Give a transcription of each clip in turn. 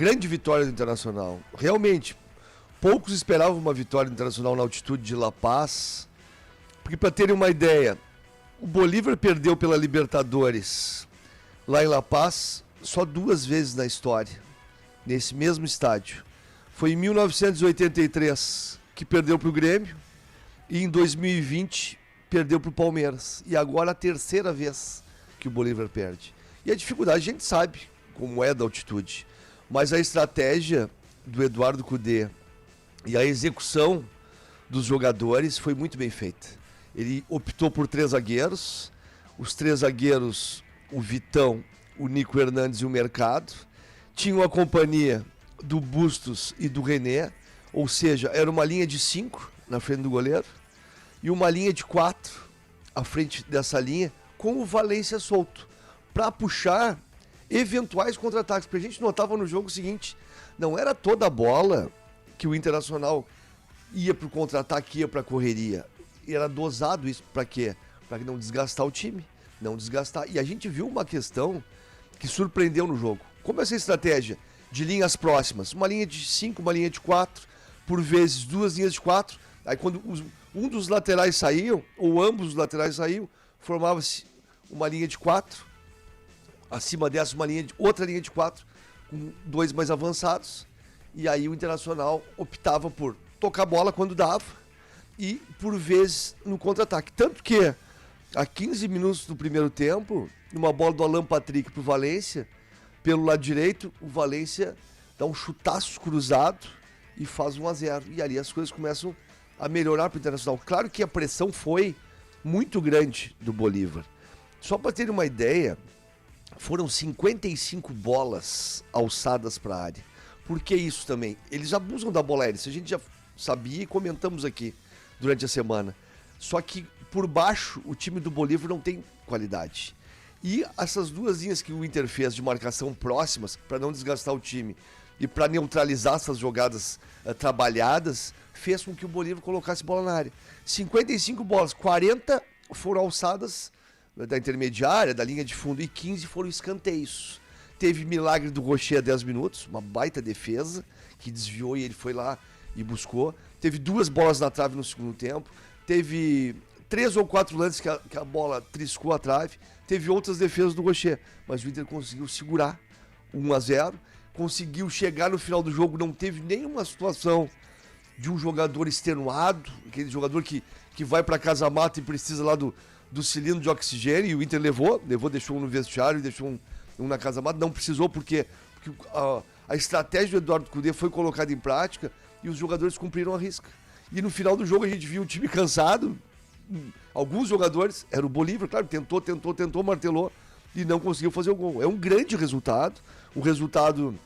grande vitória do Internacional. Realmente, poucos esperavam uma vitória do Internacional na altitude de La Paz, porque, para terem uma ideia, o Bolívar perdeu pela Libertadores lá em La Paz só 2 vezes na história, nesse mesmo estádio. Foi em 1983 que perdeu para o Grêmio e em 2020 perdeu para o Palmeiras. E agora a 3ª vez que o Bolívar perde. E a dificuldade a gente sabe como é da altitude, mas a estratégia do Eduardo Cudê e a execução dos jogadores foi muito bem feita. Ele optou por 3 zagueiros, os 3 zagueiros, o Vitão, o Nico Hernandes e o Mercado, tinham a companhia do Bustos e do René, ou seja, era uma linha de 5 na frente do goleiro e uma linha de 4 à frente dessa linha com o Valência solto, para puxar eventuais contra-ataques, porque a gente notava no jogo o seguinte, não era toda a bola que o Internacional ia para o contra-ataque, ia para a correria. Era dosado isso para quê? Para não desgastar o time, não desgastar. E a gente viu uma questão que surpreendeu no jogo. Como essa estratégia de linhas próximas, uma linha de 5, uma linha de 4, por vezes 2 linhas de 4, aí quando um dos laterais saíam, ou ambos os laterais saíam, formava-se uma linha de 4, acima dessa outra linha de 4, com 2 mais avançados, e aí o Internacional optava por tocar a bola quando dava, e por vezes no contra-ataque. Tanto que, a 15 minutos do primeiro tempo, numa bola do Alan Patrick pro Valência, pelo lado direito, o Valência dá um chutaço cruzado e faz 1-0. E ali as coisas começam a melhorar pro Internacional. Claro que a pressão foi muito grande do Bolívar. Só para ter uma ideia, foram 55 bolas alçadas para a área. Por que isso também? Eles abusam da bola aérea, isso a gente já sabia e comentamos aqui durante a semana. Só que por baixo o time do Bolívar não tem qualidade. E essas 2 linhas que o Inter fez de marcação próximas, para não desgastar o time e para neutralizar essas jogadas trabalhadas, fez com que o Bolívar colocasse bola na área. 55 bolas, 40 foram alçadas da intermediária, da linha de fundo, e 15 foram escanteios. Teve milagre do Rocher a 10 minutos, uma baita defesa, que desviou e ele foi lá e buscou. Teve 2 bolas na trave no segundo tempo. Teve 3 ou 4 lances que a bola triscou a trave. Teve outras defesas do Rocher, mas o Inter conseguiu segurar 1-0. Conseguiu chegar no final do jogo, não teve nenhuma situação de um jogador extenuado, aquele jogador que vai para casa-mata e precisa lá do cilindro de oxigênio, e o Inter levou, deixou um no vestiário e deixou um na casa-mata. Não precisou porque a estratégia do Eduardo Cudê foi colocada em prática e os jogadores cumpriram a risca. E no final do jogo a gente viu o time cansado, alguns jogadores, era o Bolívar, claro, tentou, martelou e não conseguiu fazer o gol. É um grande resultado, um resultado,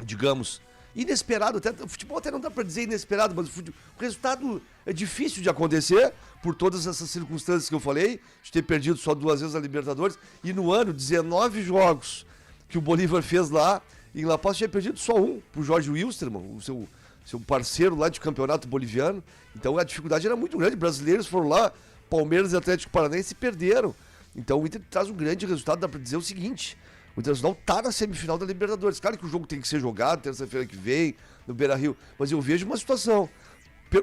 digamos, inesperado. O futebol até não dá para dizer inesperado, mas o resultado é difícil de acontecer por todas essas circunstâncias que eu falei, de ter perdido só 2 vezes a Libertadores, e no ano, 19 jogos que o Bolívar fez lá, em La Paz tinha perdido só um, pro Jorge Wilstermann, o seu parceiro lá de campeonato boliviano. Então a dificuldade era muito grande, brasileiros foram lá, Palmeiras e Atlético Paranaense perderam. Então o Inter traz um grande resultado, dá para dizer o seguinte: o Internacional tá na semifinal da Libertadores. Claro que o jogo tem que ser jogado terça-feira que vem, no Beira-Rio, mas eu vejo uma situação,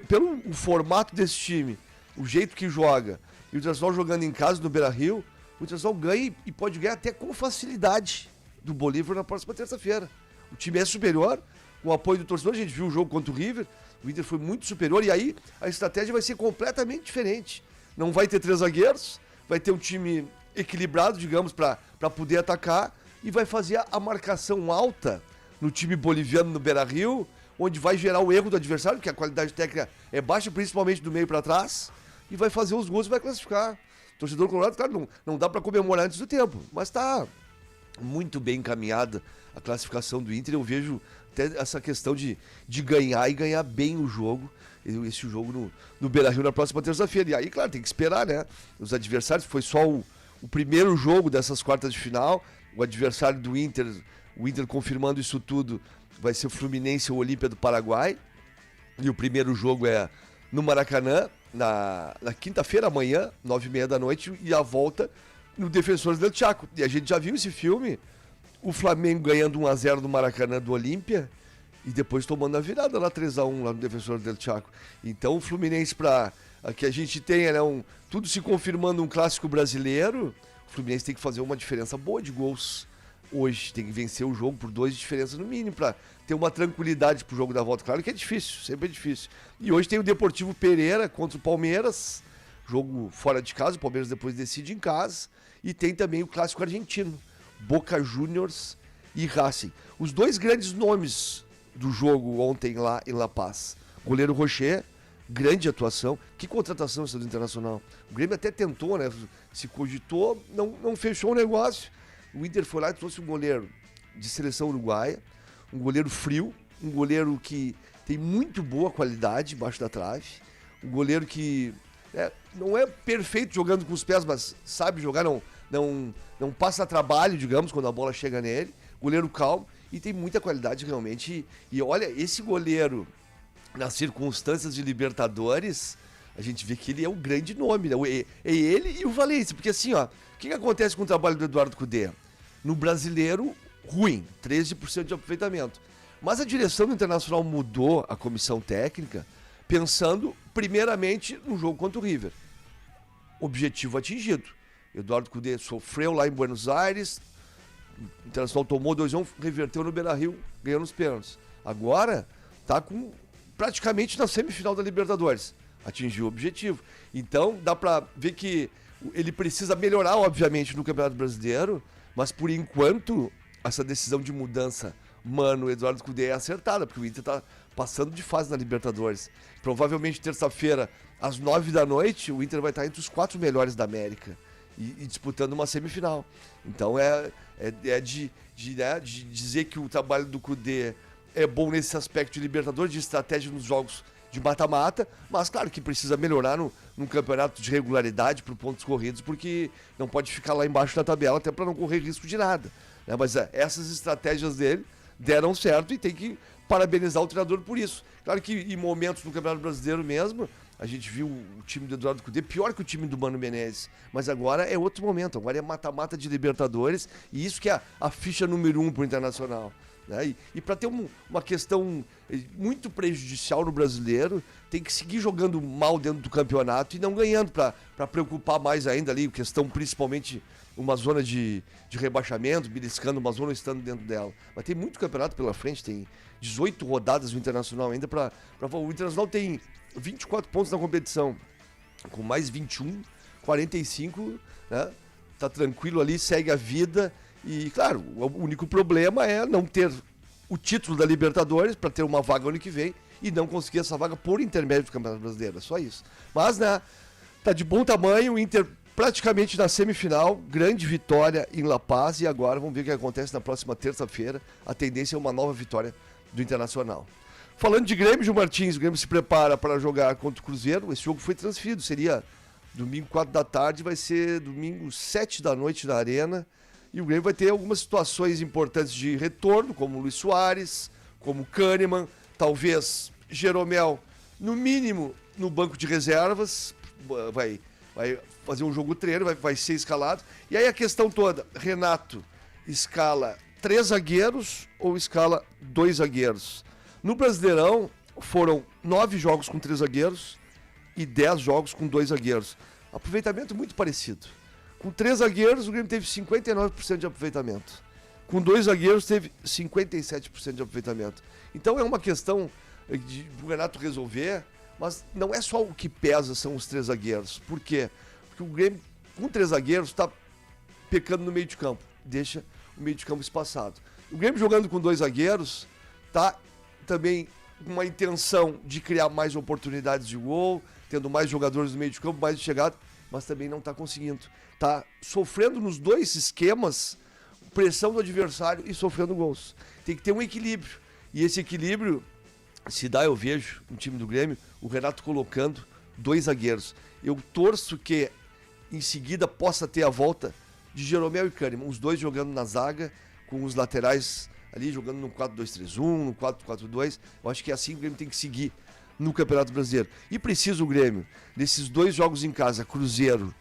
pelo o formato desse time, o jeito que joga, e o Internacional jogando em casa no Beira-Rio, o Internacional ganha e pode ganhar até com facilidade do Bolívar na próxima terça-feira. O time é superior, com o apoio do torcedor. A gente viu o jogo contra o River, o Inter foi muito superior, e aí a estratégia vai ser completamente diferente. Não vai ter 3 zagueiros, vai ter um time equilibrado, digamos, para poder atacar, e vai fazer a marcação alta no time boliviano no Beira-Rio, onde vai gerar o erro do adversário, porque a qualidade técnica é baixa, principalmente do meio para trás, e vai fazer os gols e vai classificar. O torcedor colorado, claro, não dá para comemorar antes do tempo, mas tá muito bem encaminhada a classificação do Inter. Eu vejo até essa questão de ganhar e ganhar bem o jogo, esse jogo no Beira-Rio na próxima terça-feira. E aí, claro, tem que esperar, né? Os adversários, foi só o primeiro jogo dessas quartas de final. O adversário do Inter, o Inter confirmando isso tudo, vai ser o Fluminense ou o Olímpia do Paraguai. E o primeiro jogo é no Maracanã, na quinta-feira, amanhã, 9h30 da noite, e a volta no Defensores del Chaco. E a gente já viu esse filme o Flamengo ganhando 1-0 no Maracanã do Olímpia e depois tomando a virada lá 3-1 lá no Defensor del Chaco. Então o Fluminense, para que a gente tenha, né, tudo se confirmando um clássico brasileiro, o Fluminense tem que fazer uma diferença boa de gols hoje, tem que vencer o jogo por 2 de diferença no mínimo, para ter uma tranquilidade pro jogo da volta. Claro que é difícil, sempre é difícil. E hoje tem o Deportivo Pereira contra o Palmeiras, jogo fora de casa, o Palmeiras depois decide em casa, e tem também o clássico argentino, Boca Juniors e Racing. Os 2 grandes nomes do jogo ontem lá em La Paz. Goleiro Rocher, grande atuação. Que contratação essa do Internacional. O Grêmio até tentou, né? Se cogitou, não fechou o negócio. O Inter foi lá e trouxe um goleiro de seleção uruguaia, um goleiro frio, um goleiro que tem muito boa qualidade embaixo da trave, um goleiro que não é perfeito jogando com os pés, mas sabe jogar, não passa trabalho, digamos, quando a bola chega nele. Goleiro calmo e tem muita qualidade realmente. E olha, esse goleiro, nas circunstâncias de Libertadores, a gente vê que ele é um grande nome, né? É ele e o Valencia, porque assim, ó, o que acontece com o trabalho do Eduardo Cudê? No Brasileiro, ruim, 13% de aproveitamento. Mas a direção do Internacional mudou a comissão técnica, pensando primeiramente no jogo contra o River. Objetivo atingido. Eduardo Cudê sofreu lá em Buenos Aires, o Internacional tomou 2-1, reverteu no Beira-Rio, ganhou nos pênaltis. Agora tá praticamente na semifinal da Libertadores. Atingiu o objetivo. Então dá pra ver que ele precisa melhorar, obviamente, no Campeonato Brasileiro, mas por enquanto essa decisão de mudança, mano, Eduardo Cudê, é acertada, porque o Inter tá passando de fase na Libertadores. Provavelmente terça-feira, às 9 da noite, o Inter vai estar entre os 4 melhores da América e disputando uma semifinal. Então de dizer que o trabalho do Cudê é bom nesse aspecto de Libertadores, de estratégia nos jogos de mata-mata, mas claro que precisa melhorar num campeonato de regularidade por pontos corridos, porque não pode ficar lá embaixo da tabela, até para não correr risco de nada, né? Mas essas estratégias dele deram certo e tem que parabenizar o treinador por isso. Claro que em momentos no Campeonato Brasileiro mesmo, a gente viu o time do Eduardo Cudê pior que o time do Mano Menezes, mas agora é outro momento, agora é mata-mata de Libertadores, e isso que é a ficha número 1 pro Internacional. Né? E para ter uma questão muito prejudicial no brasileiro, tem que seguir jogando mal dentro do campeonato e não ganhando, para preocupar mais ainda ali, questão principalmente uma zona de rebaixamento, beliscando uma zona estando dentro dela. Mas tem muito campeonato pela frente, tem 18 rodadas no Internacional ainda o Internacional tem 24 pontos na competição, com mais 21, 45, né? Tá tranquilo ali, segue a vida. E, claro, o único problema é não ter o título da Libertadores para ter uma vaga ano que vem e não conseguir essa vaga por intermédio do Campeonato Brasileiro, é só isso. Mas, né, tá de bom tamanho, o Inter praticamente na semifinal, grande vitória em La Paz, e agora vamos ver o que acontece na próxima terça-feira. A tendência é uma nova vitória do Internacional. Falando de Grêmio, Gil Martins, o Grêmio se prepara para jogar contra o Cruzeiro. Esse jogo foi transferido, seria domingo 4 da tarde, vai ser domingo 7 da noite na Arena. E o Grêmio vai ter algumas situações importantes de retorno, como o Luis Soares, como o Kahneman, talvez Jeromel, no mínimo no banco de reservas, vai fazer um jogo treino, vai ser escalado. E aí a questão toda, Renato escala 3 zagueiros ou escala 2 zagueiros? No Brasileirão foram 9 jogos com 3 zagueiros e 10 jogos com 2 zagueiros. Aproveitamento muito parecido. Com 3 zagueiros, o Grêmio teve 59% de aproveitamento. Com 2 zagueiros, teve 57% de aproveitamento. Então é uma questão de o Renato resolver, mas não é só o que pesa, são os 3 zagueiros. Por quê? Porque o Grêmio, com 3 zagueiros, está pecando no meio de campo. Deixa o meio de campo espaçado. O Grêmio jogando com 2 zagueiros, está também com uma intenção de criar mais oportunidades de gol, tendo mais jogadores no meio de campo, mais de chegada, mas também não está conseguindo. Está sofrendo nos 2 esquemas, pressão do adversário e sofrendo gols. Tem que ter um equilíbrio. E esse equilíbrio se dá, eu vejo, no time do Grêmio, o Renato colocando 2 zagueiros. Eu torço que em seguida possa ter a volta de Jeromel e Kahneman, os 2 jogando na zaga, com os laterais ali jogando no 4-2-3-1, no 4-4-2. Eu acho que é assim que o Grêmio tem que seguir no Campeonato Brasileiro. E precisa o Grêmio, nesses 2 jogos em casa, Cruzeiro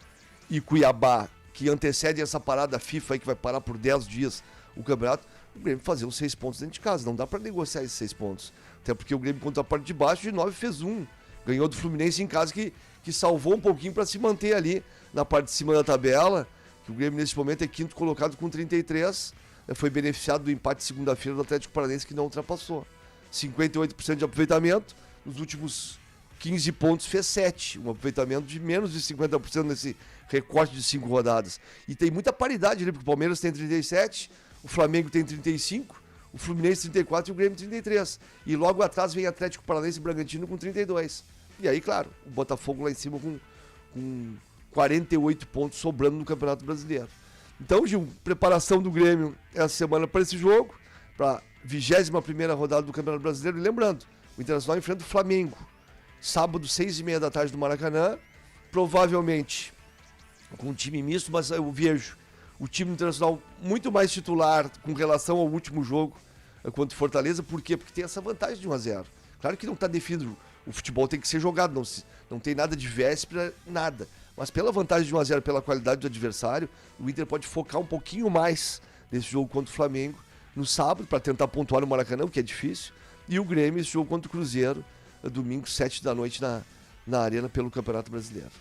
e Cuiabá, que antecedem essa parada FIFA aí, que vai parar por 10 dias o campeonato, o Grêmio fazer os 6 pontos dentro de casa. Não dá para negociar esses 6 pontos. Até porque o Grêmio contra a parte de baixo, de 9 fez 1. Ganhou do Fluminense em casa, que salvou um pouquinho para se manter ali na parte de cima da tabela. Que o Grêmio nesse momento é quinto colocado com 33. Foi beneficiado do empate segunda-feira do Atlético Paranaense, que não ultrapassou. 58% de aproveitamento. Nos últimos 15 pontos fez 7. Um aproveitamento de menos de 50% nesse recorte de 5 rodadas. E tem muita paridade ali, porque o Palmeiras tem 37, o Flamengo tem 35, o Fluminense 34 e o Grêmio 33. E logo atrás vem Atlético Paranaense e Bragantino com 32. E aí, claro, o Botafogo lá em cima com 48 pontos sobrando no Campeonato Brasileiro. Então, Gil, preparação do Grêmio essa semana para esse jogo, para a 21ª rodada do Campeonato Brasileiro. E lembrando, o Internacional enfrenta o Flamengo, sábado, 6h30 da tarde do Maracanã, provavelmente com um time misto, mas eu vejo o time internacional muito mais titular com relação ao último jogo contra o Fortaleza. Por quê? Porque tem essa vantagem de 1-0. Claro que não está definido, o futebol tem que ser jogado, não tem nada de véspera, nada. Mas pela vantagem de 1-0, pela qualidade do adversário, o Inter pode focar um pouquinho mais nesse jogo contra o Flamengo no sábado, para tentar pontuar no Maracanã, o que é difícil. E o Grêmio, esse jogo contra o Cruzeiro, domingo, 7 da noite na Arena, pelo Campeonato Brasileiro.